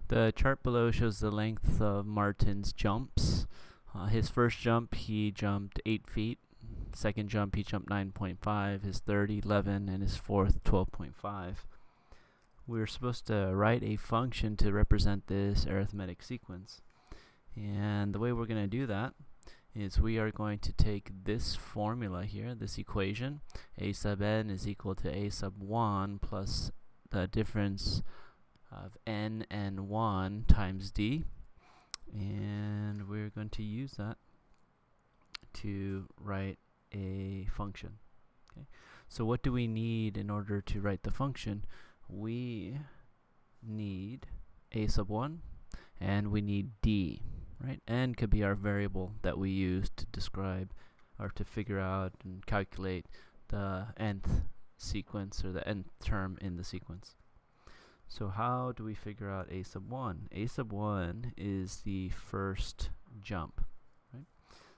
The chart below shows the length of Martin's jumps. His first jump, he jumped 8 feet. Second jump, he jumped 9.5. His third, 11. And his fourth, 12.5. We're supposed to write a function to represent this arithmetic sequence. And the way we're going to do that is we are going to take this formula here, this equation, a sub n is equal to a sub 1 plus the difference of n and 1 times d, and we're going to use that to write a function. Okay. So what do we need in order to write the function? We need a sub 1 and we need d, right? N could be our variable that we use to describe or to figure out and calculate the nth sequence or the nth term in the sequence. So how do we figure out a sub 1? A sub 1 is the first jump, right?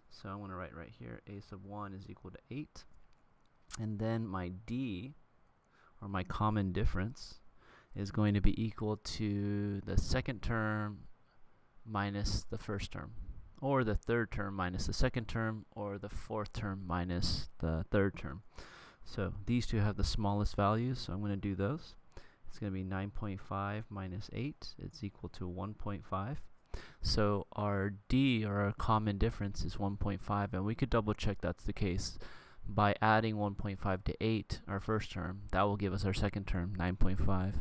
So I'm going to write right here, a sub 1 is equal to 8. And then my d, or my common difference, is going to be equal to the second term minus the first term, or the third term minus the second term, or the fourth term minus the third term. So these two have the smallest values, so I'm going to do those. It's going to be 9.5 minus 8. It's equal to 1.5. So our d, or our common difference, is 1.5, and we could double check that's the case by adding 1.5 to 8, our first term. That will give us our second term, 9.5.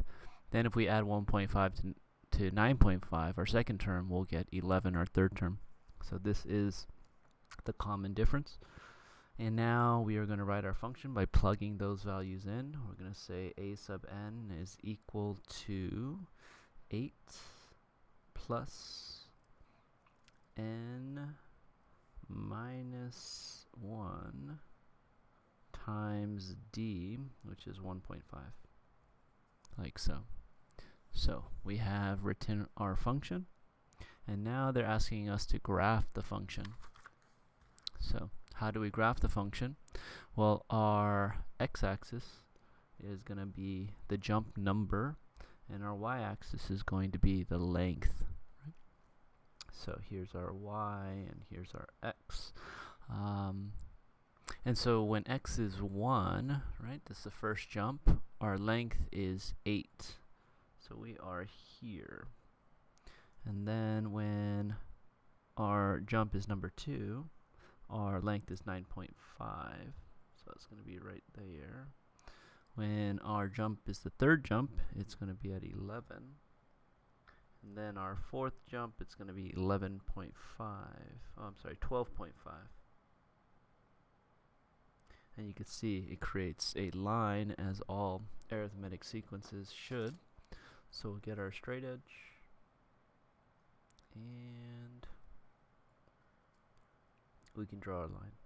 Then if we add 1.5 to 9.5, our second term, we'll get 11, our third term. So this is the common difference. And now we are going to write our function by plugging those values in. We're going to say a sub n is equal to 8 plus n minus 1 times d, which is 1.5, like so. So we have written our function, and now they're asking us to graph the function. So how do we graph the function? Well, our x-axis is going to be the jump number, and our y-axis is going to be the length. Right? So here's our y, and here's our x. And so when x is 1, right, this is the first jump, our length is 8. So we are here. And then when our jump is number 2, our length is 9.5, so it's going to be right there. When our jump is the third jump, it's going to be at 11. And then our fourth jump, it's going to be 11.5. Oh, I'm sorry, 12.5. And you can see it creates a line, as all arithmetic sequences should. So we'll get our straight edge, and we can draw our line.